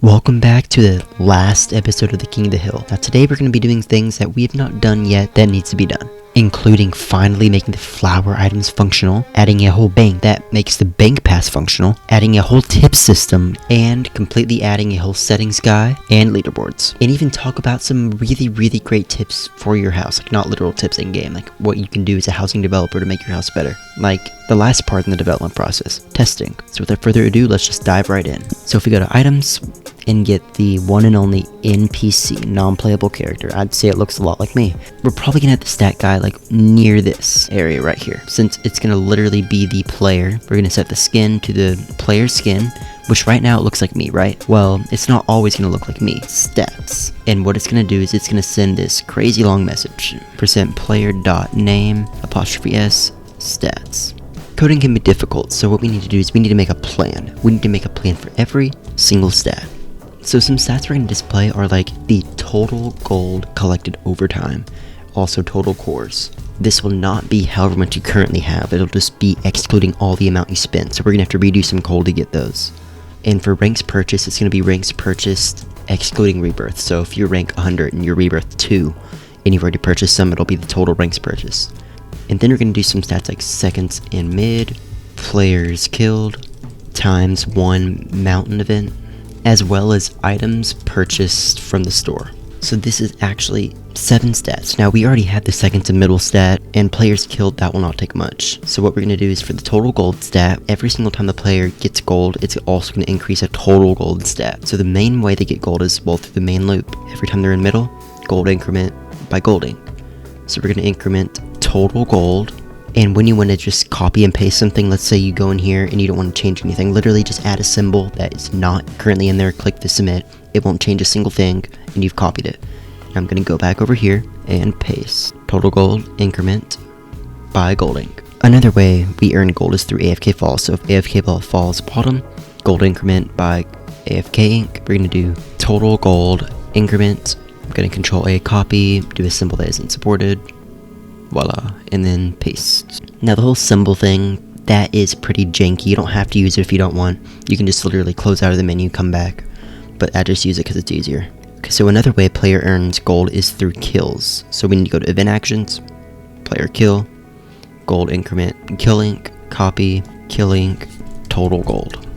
Welcome back to the last episode of the King of the Hill. Now today we're going to be doing things that we have not done yet that needs to be done, including finally making the flower items functional, adding a whole bank that makes the bank pass functional, adding a whole tip system, and completely adding a whole settings guy and leaderboards. And even talk about some really great tips for your house, like not literal tips in game, like what you can do as a housing developer to make your house better. Like the last part in the development process, testing. So without further ado, let's just dive right in. So if we go to items and get the one and only NPC, non-playable character, I'd say it looks a lot like me. We're probably gonna have the stat guy like near this area right here. Since it's gonna literally be the player, we're gonna set the skin to the player's skin, which right now it looks like me, right? Well, it's not always gonna look like me. Stats. And what it's gonna do is it's gonna send this crazy long message. %player.name, '(s), stats. Coding can be difficult, so what we need to do is we need to make a plan. We need to make a plan for every single stat. So some stats we're going to display are like the total gold collected over time, also total cores. This will not be however much you currently have, it'll just be excluding all the amount you spent, so we're going to have to redo some code to get those. And for ranks purchased, it's going to be ranks purchased excluding rebirth. So if you're rank 100 and you're rebirth 2 and you've already purchased some, it'll be the total ranks purchased. And then we're going to do some stats like seconds in mid, players killed, times 1 mountain event, as well as items purchased from the store. So this is actually 7 stats. Now we already have the seconds and middle stat, and players killed, that will not take much. So what we're going to do is for the total gold stat, every single time the player gets gold, it's also going to increase a total gold stat. So the main way they get gold is well through the main loop. Every time they're in middle, gold increment by golding. So we're going to increment total gold, and when you want to just copy and paste something, let's say you go in here and you don't want to change anything, literally just add a symbol that is not currently in there, click the submit, it won't change a single thing, and you've copied it. And I'm going to go back over here and paste total gold increment by golding. Another way we earn gold is through AFK falls. So if AFK ball falls bottom, gold increment by AFK ink. We're going to do total gold increment. I'm going to control A copy, do a symbol that isn't supported, voila, and then paste. Now the whole symbol thing, that is pretty janky. You don't have to use it if you don't want. You can just literally close out of the menu, come back, but I just use it because it's easier. Okay, so another way a player earns gold is through kills. So we need to go to event actions, player kill, gold increment, kill link, copy, kill link, total gold.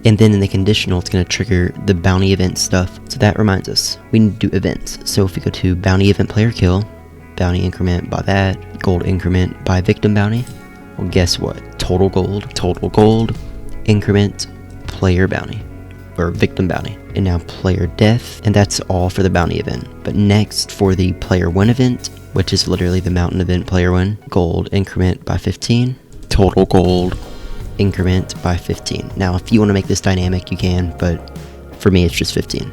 And then in the conditional, it's going to trigger the bounty event stuff. So that reminds us, we need to do events. So if we go to bounty event player kill, bounty increment by that, gold increment by victim bounty, well guess what? Total gold, increment, player bounty, or victim bounty. And now player death, and that's all for the bounty event. But next for the player win event, which is literally the mountain event player win, gold increment by 15, total gold increment by 15. Now if you want to make this dynamic you can, but for me it's just 15.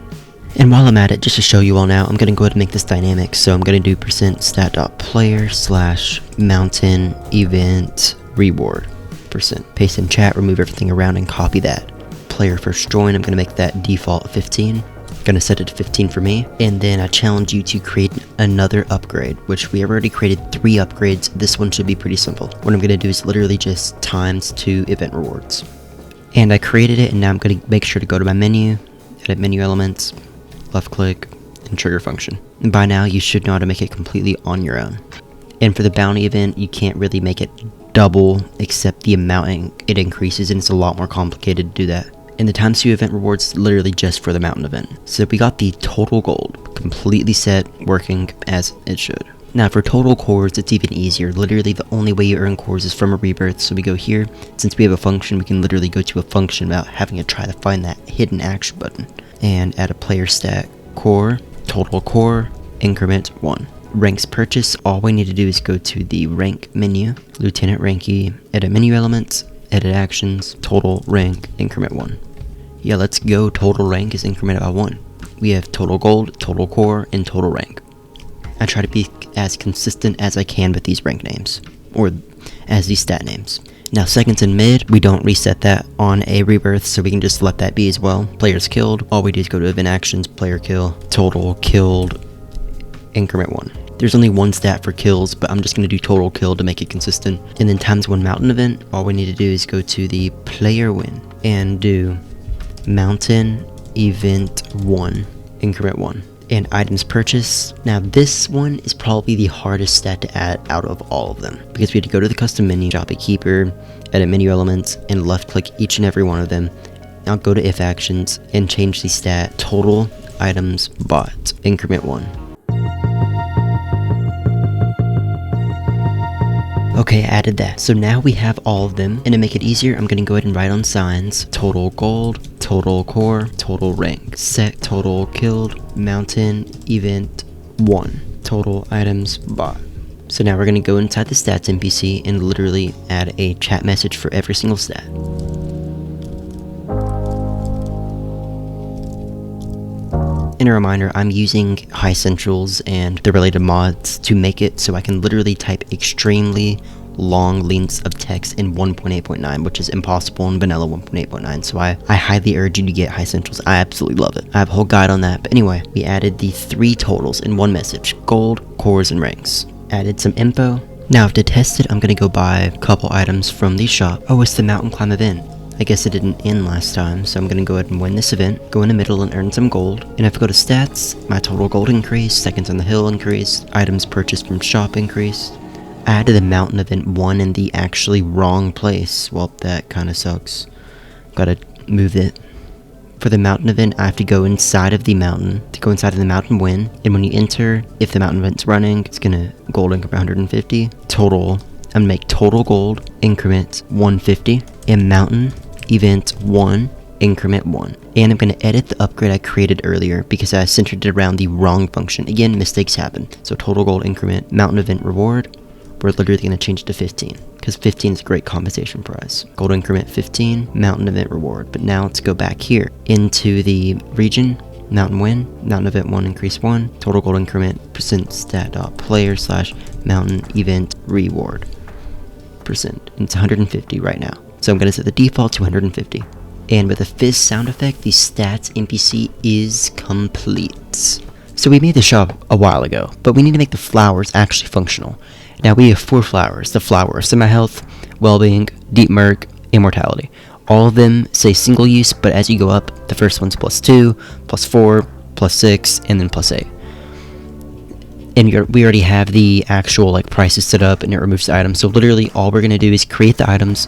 And while I'm at it, just to show you all now, I'm going to go ahead and make this dynamic. So I'm going to do %stat.player/mountain event reward %. Paste in chat, remove everything around, and copy that. Player first join, I'm going to make that default 15. I'm going to set it to 15 for me. And then I challenge you to create another upgrade, which we have already created 3 upgrades. This one should be pretty simple. What I'm going to do is literally just times 2 event rewards. And I created it, and now I'm going to make sure to go to my menu, edit menu elements, left click, and trigger function. And by now you should know how to make it completely on your own. And for the bounty event, you can't really make it double except the amount it increases, and it's a lot more complicated to do that. And the times 2 event rewards literally just for the mountain event. So we got the total gold completely set, working as it should. Now for total cores, it's even easier. Literally the only way you earn cores is from a rebirth. So we go here, since we have a function, we can literally go to a function without having to try to find that hidden action button. And add a player stat core, total core, increment 1. Ranks purchase, all we need to do is go to the rank menu, lieutenant ranky, edit menu elements, edit actions, total rank, increment 1. Yeah, let's go. Total rank is incremented by 1. We have total gold, total core, and total rank. I try to be as consistent as I can with these rank names, or as these stat names. Now seconds in mid, we don't reset that on a rebirth, so we can just let that be as well. Players killed, all we do is go to event actions, player kill, total killed, increment 1. There's only 1 stat for kills, but I'm just going to do total kill to make it consistent. And then times 1 mountain event, all we need to do is go to the player win and do mountain event 1, increment 1. And items purchased. Now this one is probably the hardest stat to add out of all of them, because we had to go to the custom menu, shop a keeper, edit menu elements, and left click each and every one of them. Now go to if actions and change the stat total items bought, increment 1. Okay, I added that. So now we have all of them, and to make it easier, I'm gonna go ahead and write on signs total gold, total core, total rank, set total killed, mountain event 1, total items bought. So now we're gonna go inside the stats NPC and literally add a chat message for every single stat. And a reminder, I'm using High Centrals and the related mods to make it so I can literally type extremely long lengths of text in 1.8.9, which is impossible in vanilla 1.8.9, so I highly urge you to get High Centrals. I absolutely love it. I have a whole guide on that, but anyway, we added the 3 totals in one message, gold, cores, and ranks. Added some info. Now to test it, I'm gonna go buy a couple items from the shop. Oh, it's the mountain climb event. I guess it didn't end last time, so I'm gonna go ahead and win this event, go in the middle and earn some gold. And if I go to stats, my total gold increased, seconds on the hill increased, items purchased from shop increased. I added the mountain event 1 in the actually wrong place. Well, that kinda sucks. Gotta move it. For the mountain event, I have to go inside of the mountain. To go inside of the mountain win, and when you enter, if the mountain event's running, it's gonna gold increment 150. Total, I'm gonna make total gold increment 150. And mountain event 1 increment 1. And I'm going to edit the upgrade I created earlier because I centered it around the wrong function. Again, mistakes happen. So total gold increment mountain event reward, we're literally going to change it to 15 because 15 is a great compensation prize. Gold increment 15 mountain event reward. But now let's go back here into the region, mountain win, mountain event 1 increase 1, total gold increment percent stat dot player slash mountain event reward percent. And it's 150 right now. So I'm going to set the default to 150. And with a fizz sound effect, the stats NPC is complete. So we made the shop a while ago, but we need to make the flowers actually functional. Now we have 4 flowers. The flower of semi-health, well-being, deep murk, immortality. All of them say single use, but as you go up, the first one's +2, +4, +6, and then +8. And we already have the actual prices set up, and it removes the items. So literally all we're going to do is create the items,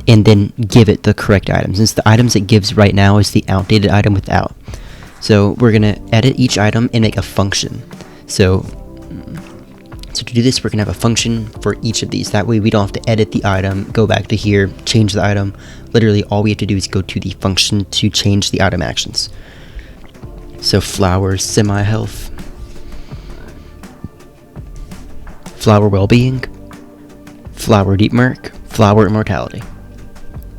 and then give it the correct items. Since the items it gives right now is the outdated item without. So we're gonna edit each item and make a function. So to do this, we're gonna have a function for each of these. That way we don't have to edit the item, go back to here, change the item. Literally all we have to do is go to the function to change the item actions. So flower semi-health, flower well-being, flower deep murk, flower immortality.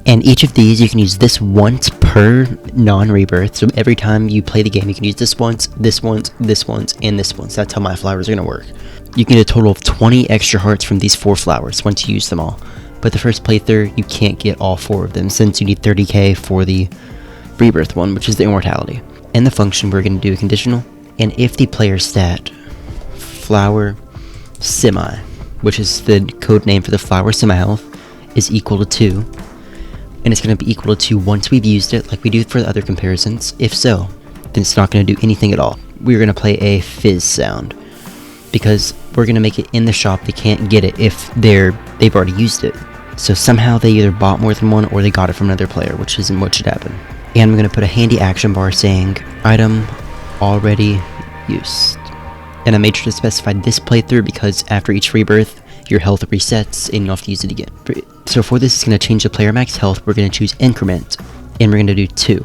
And each of these, you can use this once per non-rebirth. So every time you play the game, you can use this once, this once, this once, and this once. That's how my flowers are going to work. You can get a total of 20 extra hearts from these 4 flowers once you use them all. But the first playthrough, you can't get all 4 of them since you need 30k for the rebirth one, which is the immortality. In the function, we're going to do a conditional. And if the player stat, flower semi, which is the code name for the flower semi-health, is equal to 2, and it's going to be equal to 2 once we've used it, like we do for the other comparisons. If so, then it's not going to do anything at all. We're going to play a fizz sound, because we're going to make it in the shop. They can't get it if they've already used it. So somehow they either bought more than one, or they got it from another player, which isn't what should happen. And I'm going to put a handy action bar saying, item already used. And I made sure to specify this playthrough because after each rebirth, your health resets and you'll have to use it again. So for this, it's going to change the player max health. We're going to choose increment, and we're going to do 2.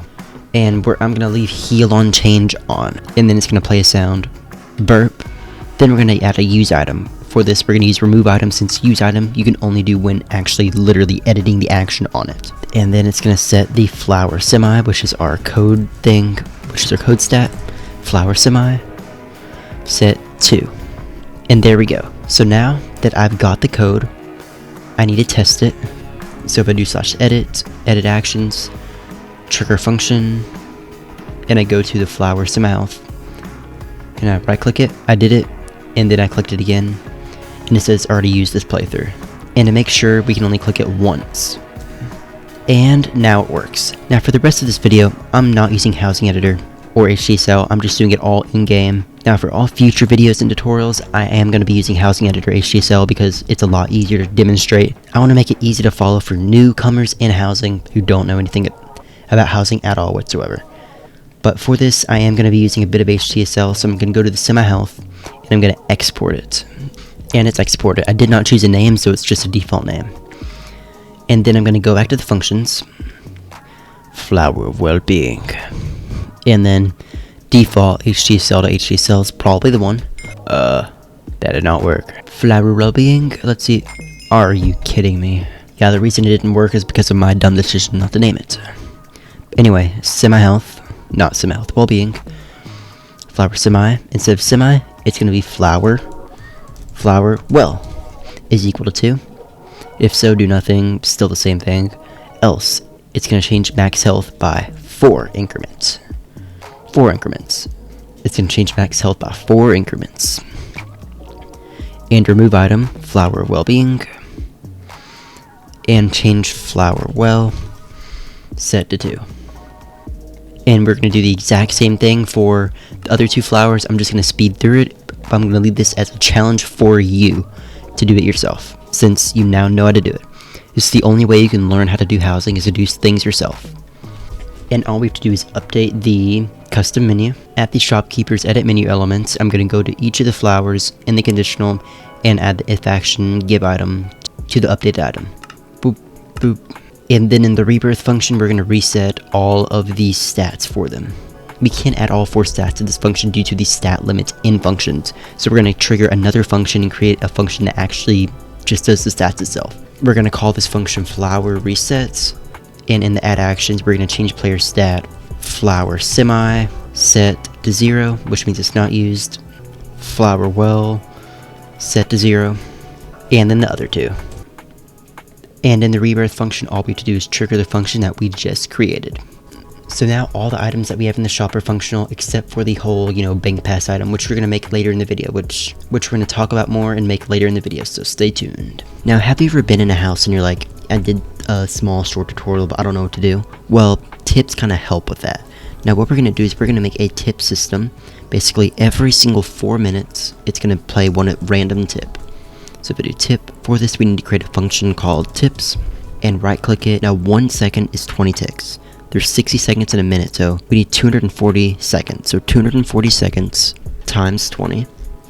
And I'm going to leave heal on change on, and then it's going to play a sound, burp. Then we're going to add a use item. For this, we're going to use remove item, since use item you can only do when actually literally editing the action on it. And then it's going to set the flower semi, which is our code thing, which is our code stat, flower semi, set 2. And there we go. So now that I've got the code, I need to test it. So if I do /edit, edit actions, trigger function, and I go to the flower semi-health, and I right click it, I did it, and then I clicked it again, and it says already used this playthrough. And to make sure, we can only click it once. And now it works. Now for the rest of this video, I'm not using Housing Editor or HTSL, I'm just doing it all in-game. Now for all future videos and tutorials, I am going to be using Housing Editor HTSL because it's a lot easier to demonstrate. I want to make it easy to follow for newcomers in housing who don't know anything about housing at all whatsoever. But for this, I am going to be using a bit of HTSL, so I'm going to go to the semi-health, and I'm going to export it. And it's exported. I did not choose a name, so it's just a default name. And then I'm going to go back to the functions, flower of well-being, and then default HTSL to HTSL is probably the one. That did not work. Flower well-being, let's see. Are you kidding me? Yeah, the reason it didn't work is because of my dumb decision not to name it. Anyway, semi-health, not semi-health, well-being, flower semi. Instead of semi, it's going to be flower well is equal to 2. If so, do nothing, still the same thing. Else, it's going to change max health by 4 increments. 4 increments. It's going to change max health by 4 increments. And remove item, flower well-being. And change flower well, set to 2. And we're going to do the exact same thing for the other 2 flowers. I'm just going to speed through it, but I'm going to leave this as a challenge for you to do it yourself, since you now know how to do it. It's the only way you can learn how to do housing is to do things yourself. And all we have to do is update the custom menu. At the shopkeeper's edit menu elements, I'm going to go to each of the flowers in the conditional and add the if action give item to the updated item. Boop, boop. And then in the rebirth function, we're going to reset all of these stats for them. We can't add all 4 stats to this function due to the stat limits in functions. So we're going to trigger another function and create a function that actually just does the stats itself. We're going to call this function flower resets. And in the add actions, we're going to change player stat flower semi set to 0, which means it's not used. Flower well set to 0. And then the other 2. And in the rebirth function, all we have to do is trigger the function that we just created. So now all the items that we have in the shop are functional, except for the whole, bank pass item, which we're going to make later in the video, which we're going to talk about more and make later in the video, so stay tuned. Now, have you ever been in a house and you're like, I did a small short tutorial, but I don't know what to do? Well, tips kind of help with that. Now, what we're going to do is we're going to make a tip system. Basically, every single 4 minutes, it's going to play one random tip. So if I do tip, for this we need to create a function called tips, and right click it. Now 1 second is 20 ticks. There's 60 seconds in a minute, so we need 240 seconds. So 240 seconds times 20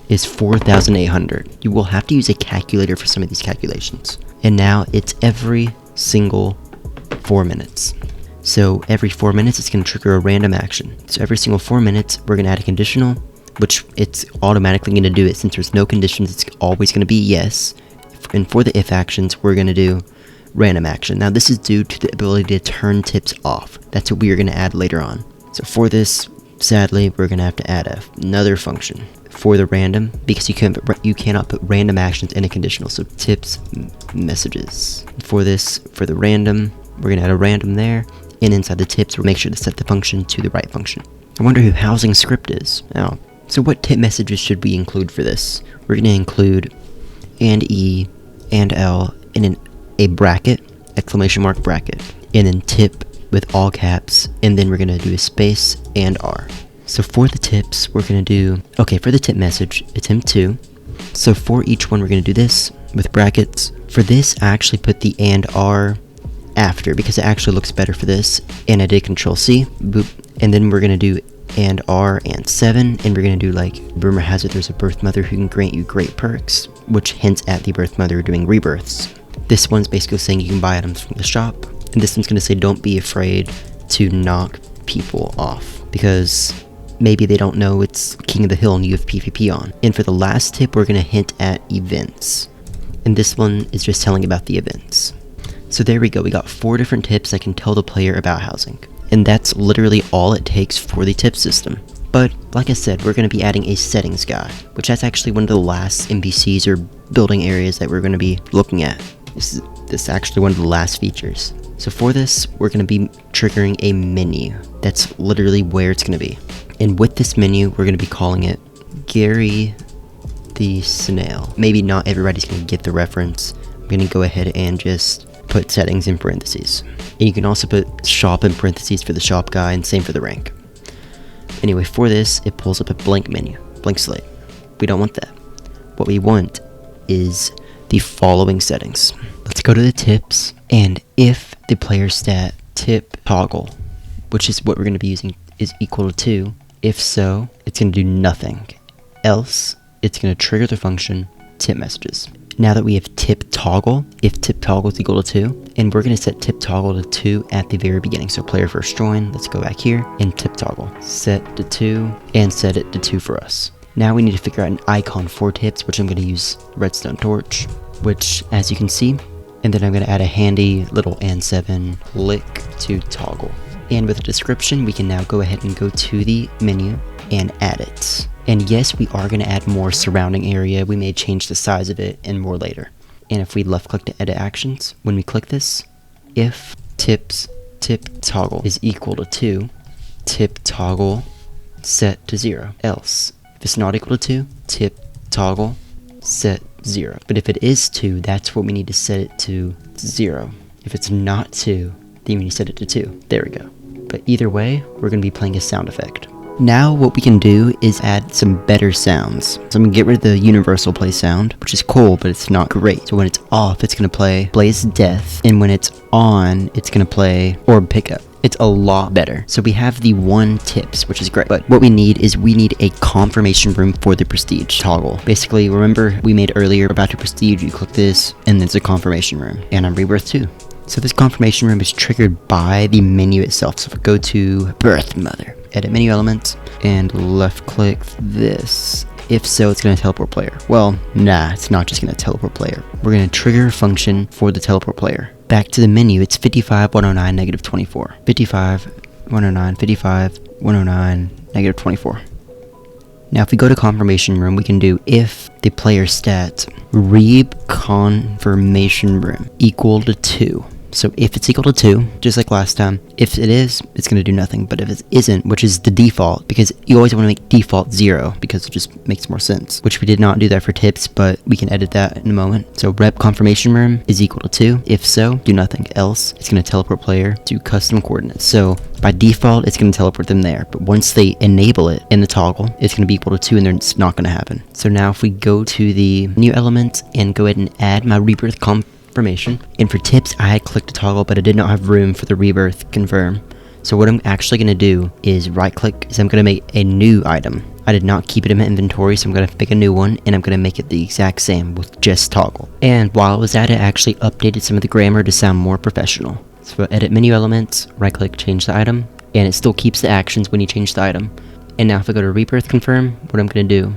is 4,800. You will have to use a calculator for some of these calculations. And now it's every single 4 minutes. So every 4 minutes it's going to trigger a random action. So every single 4 minutes we're going to add a conditional, which it's automatically going to do it. Since there's no conditions, it's always going to be yes. And for the if actions, we're going to do random action. Now this is due to the ability to turn tips off. That's what we are going to add later on. So for this, sadly, we're going to have to add another function for the random, because you cannot put random actions in a conditional. So tips messages. For this, for the random, we're going to add a random there, and inside the tips, we'll make sure to set the function to the right function. I wonder who housing script is. Now, so what tip messages should we include for this? We're going to include and E and L in a bracket, exclamation mark bracket, and then tip with all caps, and then we're going to do a space and R. So for the tips, we're going to do, for the tip message, attempt 2. So for each one, we're going to do this with brackets. For this, I actually put the and R after because it actually looks better for this, and I did Control C, boop, and then we're going to do and R and 7, and we're going to do like, rumor has it there's a birth mother who can grant you great perks, which hints at the birth mother doing rebirths. This one's basically saying you can buy items from the shop, and this one's going to say don't be afraid to knock people off, because maybe they don't know it's King of the Hill and you have PvP on. And for the last tip, we're going to hint at events, and this one is just telling about the events. So there we go, we got 4 different tips that can tell the player about housing. And that's literally all it takes for the tip system. But like I said, we're going to be adding a settings guide, which that's actually one of the last NPCs or building areas that we're going to be looking at. This is actually one of the last features. So for this, we're going to be triggering a menu. That's literally where it's going to be. And with this menu, we're going to be calling it Gary the Snail. Maybe not everybody's going to get the reference. I'm going to go ahead and just put settings in parentheses. And you can also put shop in parentheses for the shop guy, and same for the rank. Anyway, for this, it pulls up a blank menu, blank slate. We don't want that. What we want is the following settings. Let's go to the tips, and if the player stat tip toggle, which is what we're going to be using, is equal to 2, if so, it's going to do nothing. Else, it's going to trigger the function tip messages. Now that we have tip toggle, if tip toggle is equal to 2, and we're going to set tip toggle to 2 at the very beginning. So player first join, let's go back here, and tip toggle. Set to 2, and set it to 2 for us. Now we need to figure out an icon for tips, which I'm going to use redstone torch, which, as you can see, and then I'm going to add a handy little N7 lick to toggle. And with a description, we can now go ahead and go to the menu and add it. And yes, we are going to add more surrounding area. We may change the size of it and more later. And if we left click to edit actions, when we click this, if tips tip toggle is equal to 2, tip toggle set to 0. Else, if it's not equal to 2, tip toggle set 0. But if it is 2, that's what we need to set it to 0. If it's not 2, then we need to set it to 2. There we go. But either way, we're going to be playing a sound effect. Now what we can do is add some better sounds. So I'm going to get rid of the universal play sound, which is cool, but it's not great. So when it's off, it's going to play Blaze Death, and when it's on, it's going to play Orb Pickup. It's a lot better. So we have the 1 tips, which is great. But what we need is a confirmation room for the prestige toggle. Basically, remember we made earlier about to prestige, you click this, and there's a confirmation room. And on rebirth 2. So this confirmation room is triggered by the menu itself. So if we go to Birth Mother, edit menu elements, and left click this. If so, it's going to teleport player. Well, nah, it's not just going to teleport player. We're going to trigger a function for the teleport player. Back to the menu, it's 55, 109, negative 24. 55, 109, 55, 109, negative 24. Now if we go to confirmation room, we can do if the player stat reeb confirmation room equal to 2. So if it's equal to 2, just like last time, if it is, it's going to do nothing. But if it isn't, which is the default, because you always want to make default 0, because it just makes more sense. Which we did not do that for tips, but we can edit that in a moment. So rep confirmation room is equal to 2. If so, do nothing. Else, it's going to teleport player to custom coordinates. So by default, it's going to teleport them there. But once they enable it in the toggle, it's going to be equal to 2, and then it's not going to happen. So now if we go to the new element and go ahead and add my rebirth confirmation, and for tips I had clicked the toggle, but I did not have room for the rebirth confirm. So what I'm actually going to do is right click, I'm going to make a new item. I did not keep it in my inventory, so I'm going to pick a new one, and I'm going to make it the exact same with just toggle. And while I was at it, I actually updated some of the grammar to sound more professional. So edit menu elements, right click, change the item, and it still keeps the actions when you change the item. And now if I go to rebirth confirm, what I'm going to do,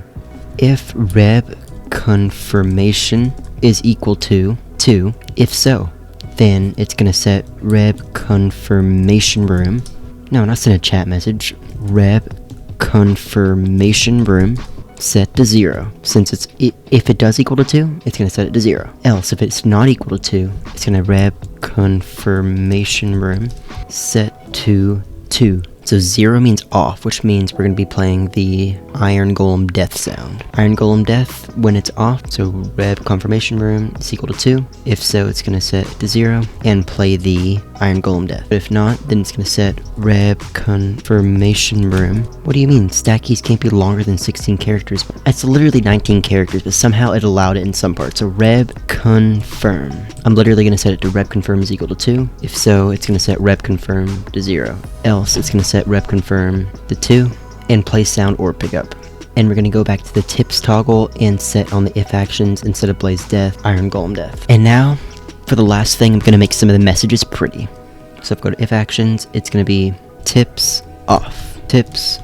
if reb confirmation is equal to 2, if so, then it's going to set reb confirmation room, no, not send a chat message, reb confirmation room set to 0. Since if it does equal to 2, it's going to set it to 0. Else, if it's not equal to 2, it's going to reb confirmation room set to 2. So 0 means off, which means we're going to be playing the Iron Golem Death sound. Iron Golem Death when it's off, so reb confirmation room is equal to 2. If so, it's going to set to 0 and play the Iron Golem Death. But if not, then it's going to set reb confirmation room. What do you mean? Stat keys can't be longer than 16 characters. It's literally 19 characters, but somehow it allowed it in some parts. So reb confirm. I'm literally going to set it to reb confirm is equal to 2. If so, it's going to set reb confirm to 0. Else, it's going to set rep confirm to 2 and play sound or pickup. And we're going to go back to the tips toggle and set on the if actions instead of Blaze Death, Iron Golem Death. And now for the last thing, I'm going to make some of the messages pretty. So if I go to if actions, it's going to be tips off, tips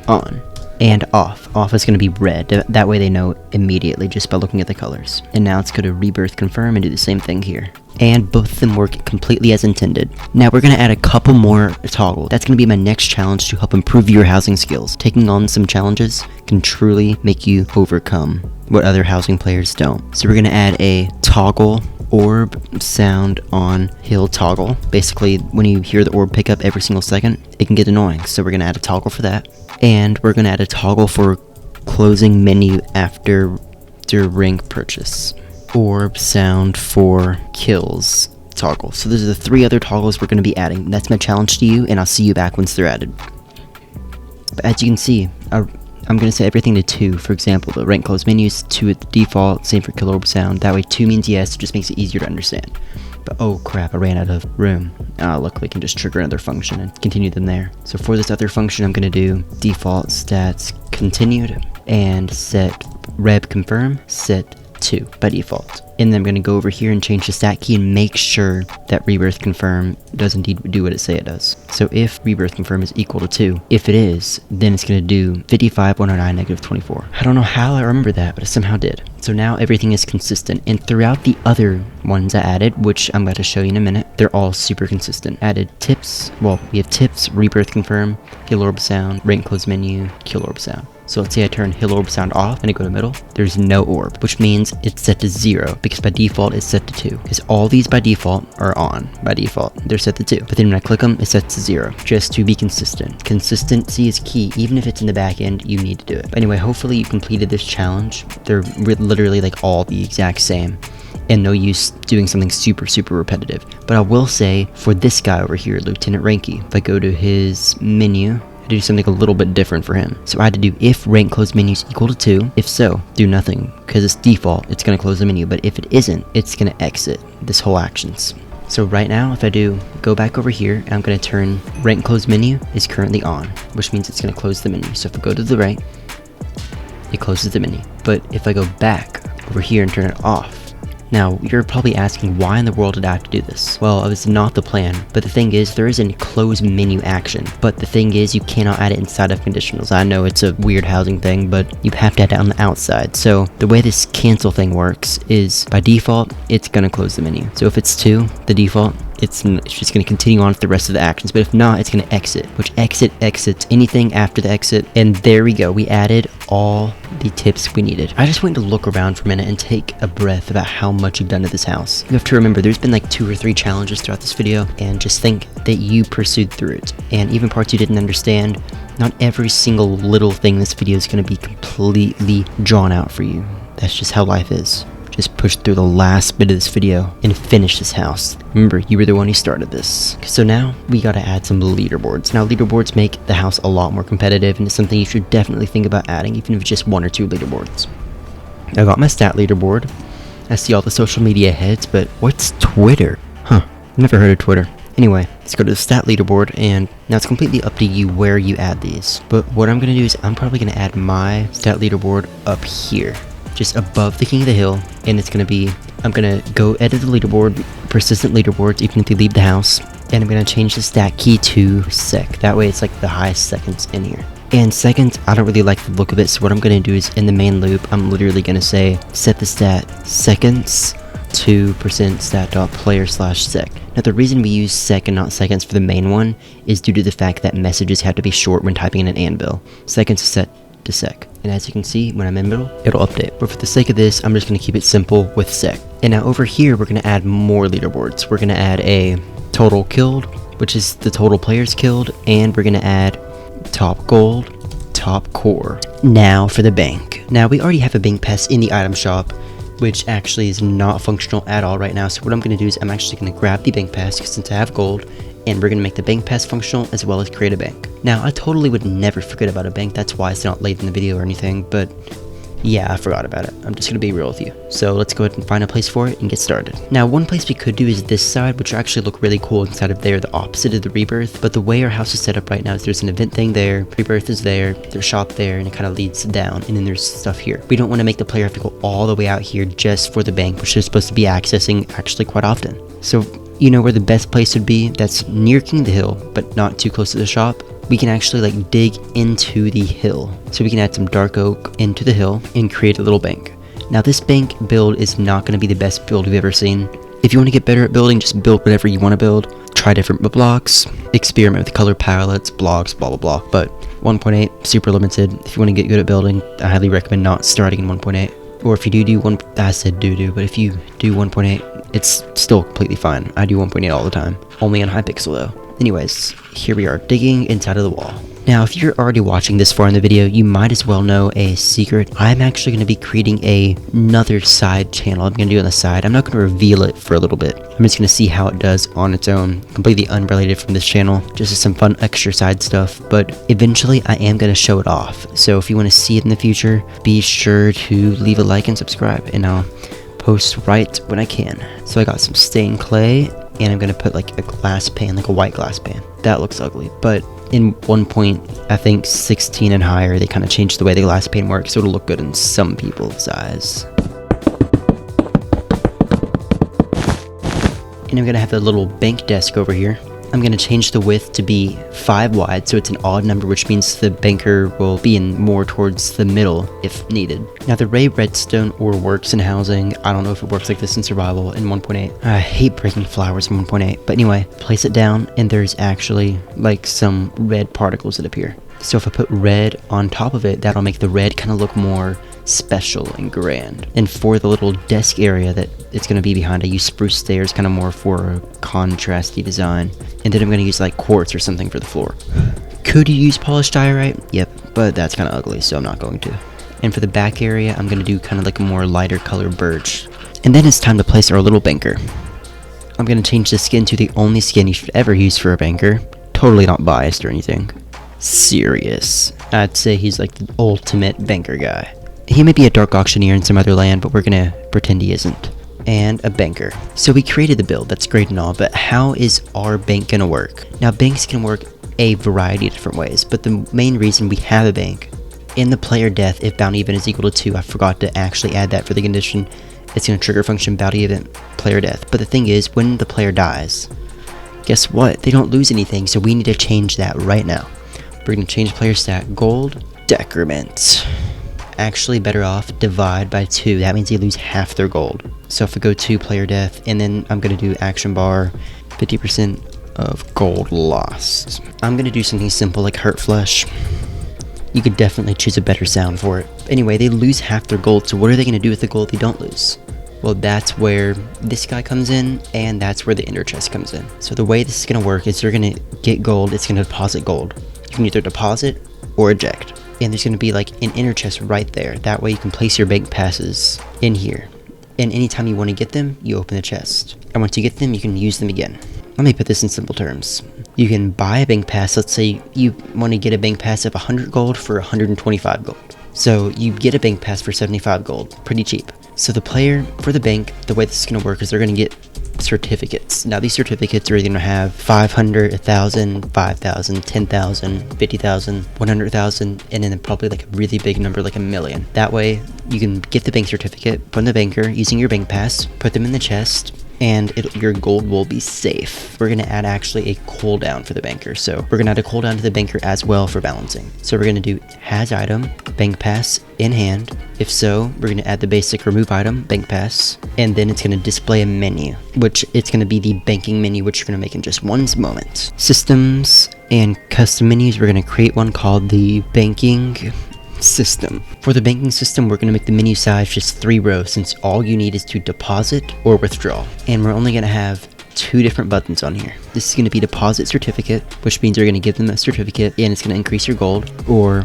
on, and off. Off is going to be red. That way they know immediately just by looking at the colors. And now let's go to rebirth confirm and do the same thing here. And both of them work completely as intended. Now we're going to add a couple more toggle. That's going to be my next challenge to help improve your housing skills. Taking on some challenges can truly make you overcome what other housing players don't. So we're going to add a toggle orb sound on hill toggle. Basically, when you hear the orb pick up every single second, it can get annoying. So we're going to add a toggle for that. And we're going to add a toggle for closing menu after rank purchase. Orb sound for kills toggle. So those are the 3 other toggles we're going to be adding. That's my challenge to you, and I'll see you back once they're added. But as you can see, I'm going to set everything to 2. For example, the rank close menu is 2 at the default, same for kill orb sound. That way 2 means yes, it just makes it easier to understand. But oh crap, I ran out of room. Luckily I can just trigger another function and continue them there. So for this other function, I'm going to do default stats continued and set reb confirm set 2 by default. And then I'm going to go over here and change the stat key and make sure that rebirth confirm does indeed do what it say it does. So if rebirth confirm is equal to 2, if it is, then it's going to do 55, 109, negative 24. I don't know how I remember that, but I somehow did. So now everything is consistent, and throughout the other ones I added, which I'm about to show you in a minute, they're all super consistent. Added tips, well, we have tips, rebirth confirm, kill orb sound, rank close menu, kill orb sound. So let's say I turn hill orb sound off and I go to middle, there's no orb, which means it's set to 0, because by default it's set to 2. Because all these by default are on, by default, they're set to 2. But then when I click them, it's set to 0, just to be consistent. Consistency is key, even if it's in the back end, you need to do it. But anyway, hopefully you completed this challenge. They're literally like all the exact same, and no use doing something super repetitive. But I will say, for this guy over here, Lieutenant Ranky, if I go to his menu, do something a little bit different for him. So I had to do if rank close menu is equal to 2. If so, do nothing, because it's default, it's going to close the menu. But if it isn't, it's going to exit this whole actions. So right now, if I do go back over here, I'm going to turn rank close menu is currently on, which means it's going to close the menu. So if I go to the right, it closes the menu. But if I go back over here and turn it off, now, you're probably asking, why in the world did I have to do this? Well, it was not the plan, but the thing is, there is a close menu action. But the thing is, you cannot add it inside of conditionals. I know it's a weird housing thing, but you have to add it on the outside. So the way this cancel thing works is, by default, it's gonna close the menu. So if it's 2, the default, it's just going to continue on with the rest of the actions. But if not, it's going to exit, which exits anything after the exit. And there we go. We added all the tips we needed. I just want to look around for a minute and take a breath about how much you've done to this house. You have to remember, there's been like 2 or 3 challenges throughout this video, and just think that you pursued through it. And even parts you didn't understand, not every single little thing in this video is going to be completely drawn out for you. That's just how life is. Just push through the last bit of this video and finish this house. Remember, you were the one who started this. So now we gotta add some leaderboards. Now leaderboards make the house a lot more competitive, and it's something you should definitely think about adding, even if it's just 1 or 2 leaderboards. I got my stat leaderboard. I see all the social media heads, but what's Twitter? Huh, never heard of Twitter. Anyway, let's go to the stat leaderboard, and now it's completely up to you where you add these. But what I'm gonna do is I'm probably gonna add my stat leaderboard up here, just above the King of the Hill, and it's gonna be, I'm gonna go edit the leaderboard, persistent leaderboards, even if you leave the house, and I'm gonna change the stat key to sec. That way it's like the highest seconds in here. And seconds, I don't really like the look of it, so what I'm gonna do is in the main loop, I'm literally gonna say set the stat seconds to %stat.player/sec. Now the reason we use sec and not seconds for the main one is due to the fact that messages have to be short when typing in an anvil. Seconds is set to sec. And as you can see, when I'm in middle, it'll update. But for the sake of this, I'm just going to keep it simple with sec. And now over here, we're going to add more leaderboards. We're going to add a total killed, which is the total players killed, and we're going to add top gold, top core. Now for the bank. Now we already have a bank pass in the item shop, which actually is not functional at all right now. So what I'm going to do is I'm actually going to grab the bank pass since I have gold, and we're going to make the bank pass functional as well as create a bank. Now, I totally would never forget about a bank, that's why it's not late in the video or anything, but yeah, I forgot about it. I'm just going to be real with you. So let's go ahead and find a place for it and get started. Now, one place we could do is this side, which will actually look really cool inside of there, the opposite of the rebirth. But the way our house is set up right now is there's an event thing there, rebirth is there, there's shop there, and it kind of leads down, and then there's stuff here. We don't want to make the player have to go all the way out here just for the bank, which they're supposed to be accessing actually quite often. So, you know where the best place would be? That's near King of the Hill, but not too close to the shop. We can actually like dig into the hill. So we can add some dark oak into the hill and create a little bank. Now this bank build is not going to be the best build we've ever seen. If you want to get better at building, just build whatever you want to build. Try different blocks, experiment with color palettes, blocks, blah blah blah. But 1.8, super limited. If you want to get good at building, I highly recommend not starting in 1.8. Or if you do one, I said do, but if you do 1.8, it's still completely fine. I do 1.8 all the time. Only on Hypixel though. Anyways, here we are, digging inside of the wall. Now, if you're already watching this far in the video, you might as well know a secret. I'm actually going to be creating another side channel. I'm going to do it on the side. I'm not going to reveal it for a little bit. I'm just going to see how it does on its own, completely unrelated from this channel, just as some fun extra side stuff. But eventually, I am going to show it off. So if you want to see it in the future, be sure to leave a like and subscribe, and I'll post right when I can. So I got some stained clay, and I'm going to put like a glass pan, like a white glass pan. That looks ugly, but in 1.16 I think and higher, they kind of changed the way the glass pane works, so it'll look good in some people's eyes. And I'm gonna have the little bank desk over here. I'm gonna change the width to be 5 wide, so it's an odd number, which means the banker will be in more towards the middle if needed. Now the ray redstone ore works in housing. I don't know if it works like this in survival in 1.8. I hate breaking flowers in 1.8, but anyway, place it down, and there's actually like some red particles that appear. So if I put red on top of it, that'll make the red kind of look more special and grand. And for the little desk area that it's going to be behind, I use spruce stairs, kind of more for a contrasty design. And then I'm going to use like quartz or something for the floor. Could you use polished diorite? Yep, but that's kind of ugly, so I'm not going to. And for the back area, I'm going to do kind of like a more lighter color birch. And then it's time to place our little banker. I'm going to change the skin to the only skin you should ever use for a banker. Totally not biased or anything. Serious. I'd say he's like the ultimate banker guy. He may be a dark auctioneer in some other land, but we're gonna pretend he isn't. And a banker. So we created the build, that's great and all, but how is our bank gonna work? Now banks can work a variety of different ways, but the main reason we have a bank, in the player death, if bounty event is equal to 2, I forgot to actually add that for the condition, it's gonna trigger function bounty event player death. But the thing is, when the player dies, guess what? They don't lose anything, so we need to change that right now. We're going to change player stat, gold, decrement. Actually, better off divide by 2. That means they lose half their gold. So if I go to player death, and then I'm going to do action bar, 50% of gold lost. I'm going to do something simple like hurt flesh. You could definitely choose a better sound for it. Anyway, they lose half their gold, so what are they going to do with the gold they don't lose? Well, that's where this guy comes in, and that's where the ender chest comes in. So the way this is going to work is they're going to get gold, it's going to deposit gold. You can either deposit or eject. And there's going to be like an ender chest right there. That way you can place your bank passes in here. And anytime you want to get them, you open the chest. And once you get them, you can use them again. Let me put this in simple terms. You can buy a bank pass. Let's say you want to get a bank pass of 100 gold for 125 gold. So you get a bank pass for 75 gold. Pretty cheap. So the player, for the bank, the way this is going to work is they're going to get certificates. Now these certificates are either going to have 500, 1,000, 5,000, 10,000, 50,000, 100,000, and then probably like a really big number like 1,000,000. That way you can get the bank certificate from the banker using your bank pass, put them in the chest, and your gold will be safe. We're going to add actually a cooldown for the banker. So we're going to add a cooldown to the banker as well for balancing. So we're going to do has item, bank pass in hand. If so, we're going to add the basic remove item, bank pass, and then it's going to display a menu, which it's going to be the banking menu, which you're going to make in just one moment. Systems and custom menus, we're going to create one called the banking system. For the banking system, we're going to make the menu size just 3 rows, since all you need is to deposit or withdraw. And we're only going to have 2 different buttons on here. This is going to be deposit certificate, which means you're going to give them a certificate and it's going to increase your gold, or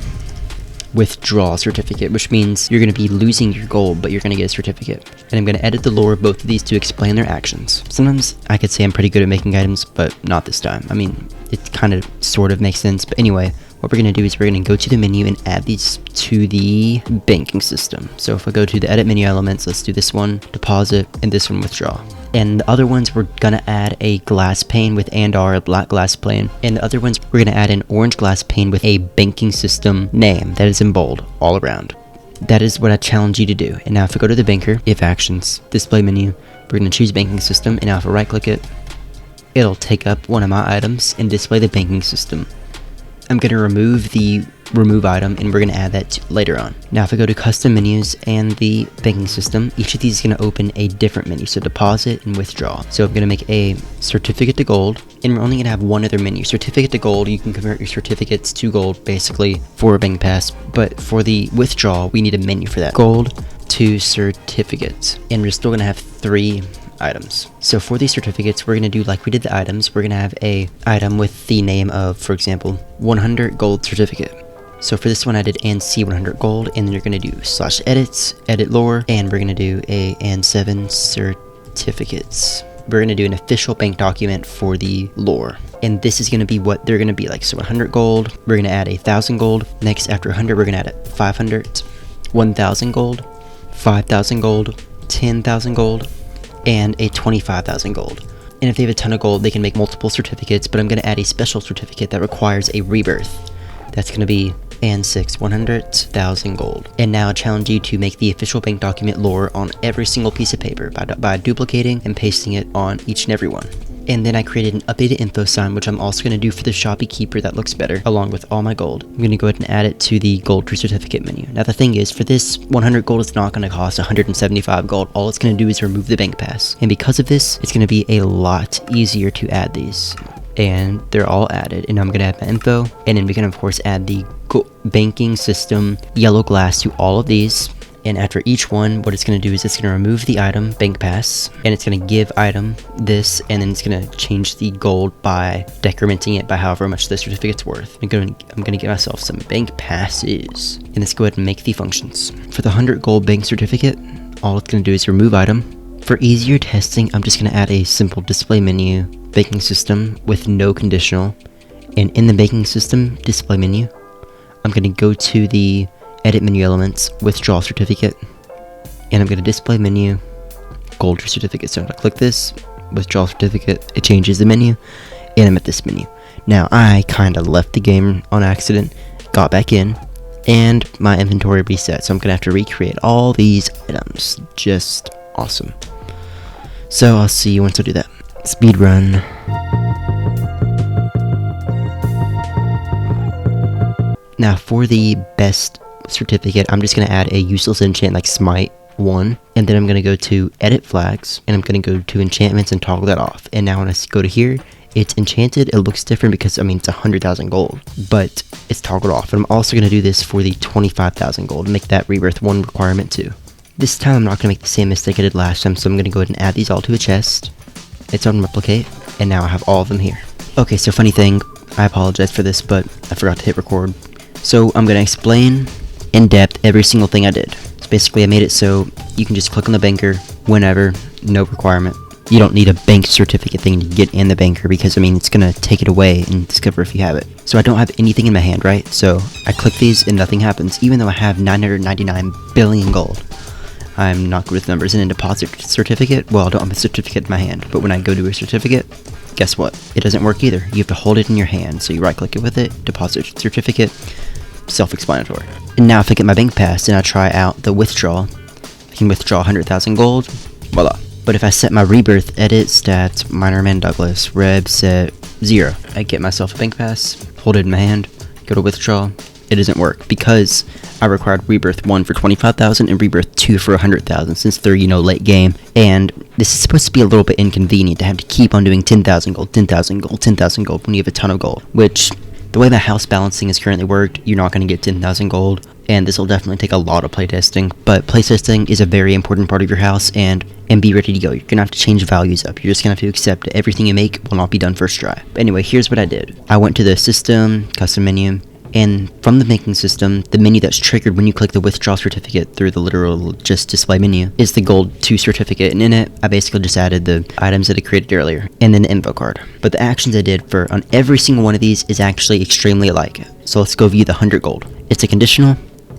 withdraw certificate, which means you're going to be losing your gold, but you're going to get a certificate. And I'm going to edit the lore of both of these to explain their actions. Sometimes I could say I'm pretty good at making items, but not this time. I mean, it kind of sort of makes sense, but anyway, what we're going to do is we're going to go to the menu and add these to the banking system. So if I go to the edit menu elements, let's do this one, deposit, and this one, withdraw. And the other ones, we're going to add a glass pane with a black glass pane. And the other ones, we're going to add an orange glass pane with a banking system name that is in bold all around. That is what I challenge you to do. And now if I go to the banker, if actions, display menu, we're going to choose banking system. And now if I right click it, it'll take up one of my items and display the banking system. I'm going to remove the remove item, and we're going to add that later on. Now if I go to custom menus and the banking system, each of these is going to open a different menu, so deposit and withdraw. So I'm going to make a certificate to gold, and we're only going to have one other menu. Certificate to gold, you can convert your certificates to gold basically for a bank pass, but for the withdraw we need a menu for that. Gold to certificates, and we're still going to have 3 items. So for these certificates, we're going to do like we did the items. We're going to have a item with the name of, for example, 100 gold certificate. So for this one, I did AND 100 gold, and then you're going to do /edits, edit lore, and we're going to do a AND 7 certificates. We're going to do an official bank document for the lore. And this is going to be what they're going to be like. So 100 gold, we're going to add 1,000 gold. Next, after 100, we're going to add 500, 1,000 gold, 5,000 gold, 10,000 gold, and a 25,000 gold. And if they have a ton of gold, they can make multiple certificates, but I'm going to add a special certificate that requires a rebirth. That's going to be AND 100,000 gold. And now I challenge you to make the official bank document lore on every single piece of paper by duplicating and pasting it on each and every one. And then I created an updated info sign, which I'm also going to do for the shopkeeper that looks better, along with all my gold. I'm going to go ahead and add it to the gold tree certificate menu. Now the thing is, for this 100 gold, it's not going to cost 175 gold. All it's going to do is remove the bank pass. And because of this, it's going to be a lot easier to add these. And they're all added, and I'm going to add my info, and then we can of course add the banking system yellow glass to all of these. And after each one, what it's going to do is it's going to remove the item bank pass, and it's going to give item this, and then it's going to change the gold by decrementing it by however much the certificate's worth. I'm going to get myself some bank passes, and let's go ahead and make the functions. For the 100 gold bank certificate, all it's going to do is remove item. For easier testing, I'm just going to add a simple display menu banking system with no conditional, and in the banking system display menu, I'm going to go to the edit menu elements, withdraw certificate, and I'm going to display menu, gold certificate. So I'm going to click this, withdraw certificate, it changes the menu, and I'm at this menu. Now I kind of left the game on accident, got back in, and my inventory reset. So I'm going to have to recreate all these items. Just awesome. So I'll see you once I do that. Speed run. Now for the best certificate, I'm just going to add a useless enchant like Smite 1, and then I'm going to go to edit flags, and I'm going to go to enchantments and toggle that off. And now when I go to here, it's enchanted. It looks different because, I mean, it's 100,000 gold, but it's toggled off. And I'm also going to do this for the 25,000 gold, make that rebirth 1 requirement too. This time I'm not going to make the same mistake I did last time, so I'm going to go ahead and add these all to a chest. It's on replicate, and now I have all of them here. Okay, so funny thing, I apologize for this, but I forgot to hit record. So I'm going to explain in depth every single thing I did. So basically I made it so you can just click on the banker whenever, no requirement. You don't need a bank certificate thing to get in the banker because, I mean, it's going to take it away and discover if you have it. So I don't have anything in my hand, right? So I click these and nothing happens, even though I have 999 billion gold. I'm not good with numbers. And in deposit certificate, well, I don't have a certificate in my hand, but when I go to a certificate, guess what? It doesn't work either. You have to hold it in your hand. So you right click it with it, deposit certificate, self-explanatory. And now if I get my bank pass and I try out the withdraw, I can withdraw 100,000 gold, voila. But if I set my rebirth, edit, stats, MinerManDouglas, reb, set, 0, I get myself a bank pass, hold it in my hand, go to withdraw, it doesn't work because I required rebirth 1 for 25,000 and rebirth 2 for 100,000 since they're, you know, late game. And this is supposed to be a little bit inconvenient to have to keep on doing 10,000 gold, 10,000 gold, 10,000 gold when you have a ton of gold, which the way my house balancing is currently worked, you're not going to get 10,000 gold, and this will definitely take a lot of playtesting, but playtesting is a very important part of your house, and be ready to go. You're going to have to change values up. You're just going to have to accept that everything you make will not be done first try. But anyway, here's what I did. I went to the system, custom menu, and from the banking system, the menu that's triggered when you click the withdraw certificate through the literal just display menu is the gold 2 certificate, and in it, I basically just added the items that I created earlier, and then the info card. But the actions I did for on every single one of these is actually extremely alike. So let's go view the 100 gold. It's a conditional.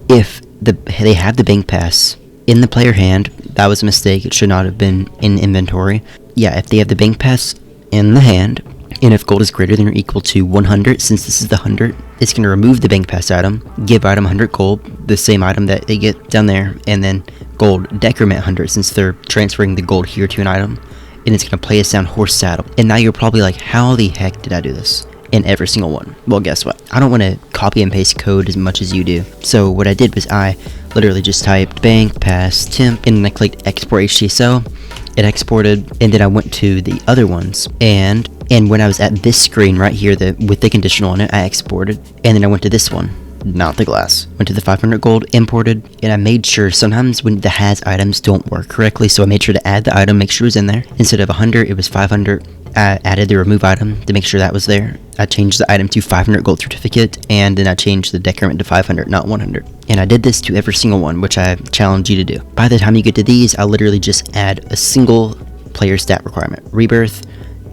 If they have the bank pass in the player hand, that was a mistake. It should not have been in inventory. Yeah, if they have the bank pass in the hand, and if gold is greater than or equal to 100, since this is the 100, it's going to remove the bank pass item, give item 100 gold, the same item that they get down there, and then gold decrement 100 since they're transferring the gold here to an item, and it's going to place down horse saddle. And now you're probably like, how the heck did I do this? In every single one. Well, guess what? I don't want to copy and paste code as much as you do. So what I did was I literally just typed bank pass temp, and then I clicked export HTSL. It exported, and then I went to the other ones, and when I was at this screen right here with the conditional on it, I exported, and then I went to this one, not the glass. Went to the 500 gold, imported, and I made sure sometimes when the has items don't work correctly, so I made sure to add the item, make sure it was in there. Instead of 100, it was 500. I added the remove item to make sure that was there. I changed the item to 500 gold certificate, and then I changed the decrement to 500, not 100. And I did this to every single one, which I challenge you to do. By the time you get to these, I'll literally just add a single player stat requirement. Rebirth,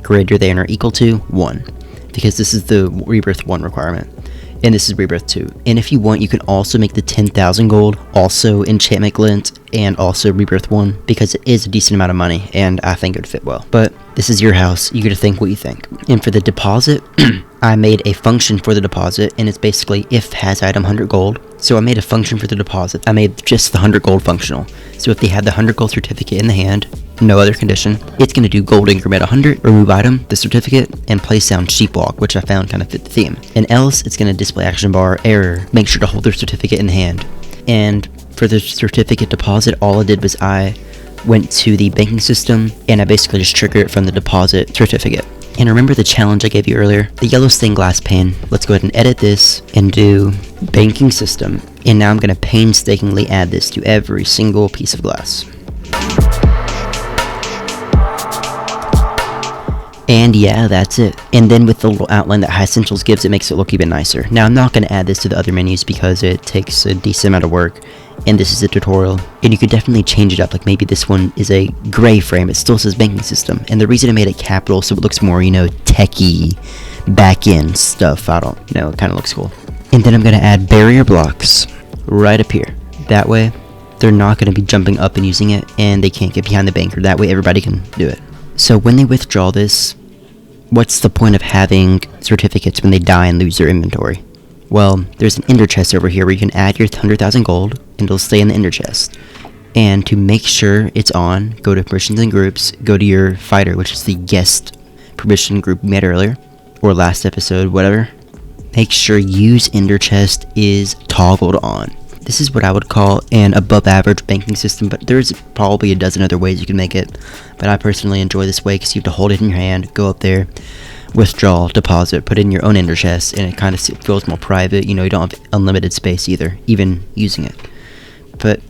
greater than or equal to 1. Because this is the Rebirth 1 requirement. And this is Rebirth 2. And if you want, you can also make the 10,000 gold also enchantment glint and also Rebirth 1, because it is a decent amount of money and I think it would fit well. But this is your house, you get to think what you think. And for the deposit, I made a function for the deposit, and it's basically if has item 100 gold. So I made a function for the deposit. I made just the 100 gold functional. So if they had the 100 gold certificate in the hand, no other condition, it's going to do gold increment 100, remove item, the certificate, and play sound sheepwalk, which I found kind of fit the theme. And else, it's going to display action bar error, make sure to hold their certificate in hand. And for the certificate deposit, all I did was I went to the banking system, and I basically just triggered it from the deposit certificate. And remember the challenge I gave you earlier? The yellow stained glass pane. Let's go ahead and edit this and do banking system. And now I'm going to painstakingly add this to every single piece of glass. And yeah, that's it. And then with the little outline that High Essentials gives, it makes it look even nicer. Now, I'm not going to add this to the other menus because it takes a decent amount of work. And this is a tutorial. And you could definitely change it up. Like maybe this one is a gray frame. It still says banking system. And the reason I made it capital so it looks more, techie, back-end stuff. I don't know. It kind of looks cool. And then I'm going to add barrier blocks right up here. That way, they're not going to be jumping up and using it. And they can't get behind the banker. That way, everybody can do it. So when they withdraw this, what's the point of having certificates when they die and lose their inventory? Well, there's an ender chest over here where you can add your 100,000 gold, and it'll stay in the ender chest. And to make sure it's on, go to permissions and groups, go to your fighter, which is the guest permission group we made earlier, or last episode, whatever. Make sure use ender chest is toggled on. This is what I would call an above average banking system, but there's probably a dozen other ways you can make it. But I personally enjoy this way because you have to hold it in your hand, go up there, withdraw, deposit, put it in your own ender chest, and it kind of feels more private. You don't have unlimited space either, even using it. But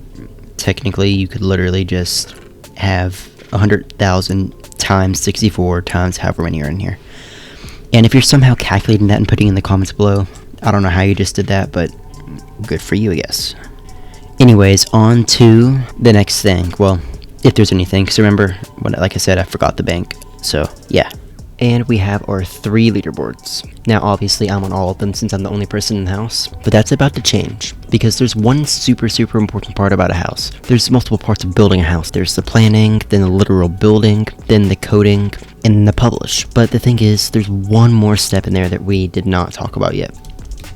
technically, you could literally just have 100,000 times 64 times however many are in here. And if you're somehow calculating that and putting it in the comments below, I don't know how you just did that, but good for you, I guess. Anyways, on to the next thing. Well, if there's anything, because remember, like I said, I forgot the bank. So, yeah. And we have our 3 leaderboards. Now, obviously, I'm on all of them since I'm the only person in the house. But that's about to change. Because there's one super important part about a house. There's multiple parts of building a house. There's the planning, then the literal building, then the coding, and the publish. But the thing is, there's one more step in there that we did not talk about yet.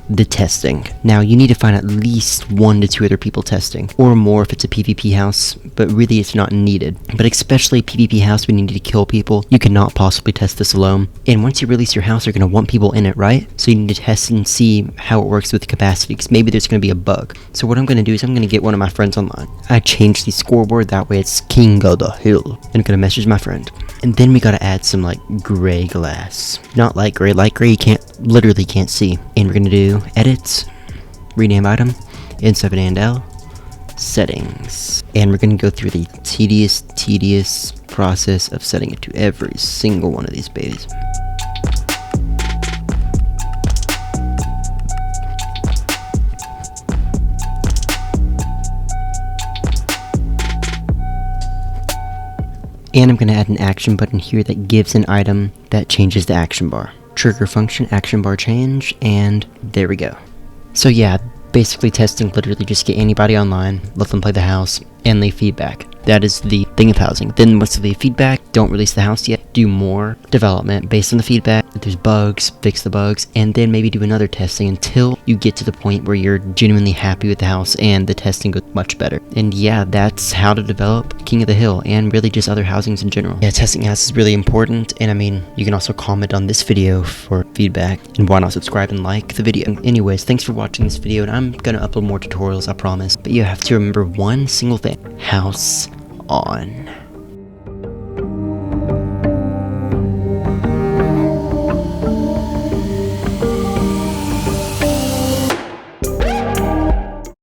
The testing. Now, you need to find at least 1 to 2 other people testing, or more if it's a PvP house, but really it's not needed. But especially PvP house when you need to kill people, you cannot possibly test this alone. And once you release your house, you're going to want people in it, right? So you need to test and see how it works with the capacity, because maybe there's going to be a bug. So what I'm going to do is I'm going to get one of my friends online. I changed the scoreboard, that way it's King of the Hill. And I'm going to message my friend. And then we got to add some gray glass. Not light gray you literally can't see. And we're going to do edit, rename item, N7 and L, settings. And we're going to go through the tedious process of setting it to every single one of these babies. And I'm going to add an action button here that gives an item that changes the action bar. Trigger function, action bar change, and there we go. So yeah, basically testing, literally just get anybody online, let them play the house, and leave feedback. That is the thing of housing. Then once they leave feedback, don't release the house yet. Do more development based on the feedback. If there's bugs, fix the bugs, and then maybe do another testing until you get to the point where you're genuinely happy with the house and the testing goes much better. And yeah, that's how to develop King of the Hill and really just other housings in general. Yeah, testing house is really important, and I mean, you can also comment on this video for feedback, and why not subscribe and like the video. Anyways, thanks for watching this video, and I'm gonna upload more tutorials, I promise. But you have to remember one single thing: house on.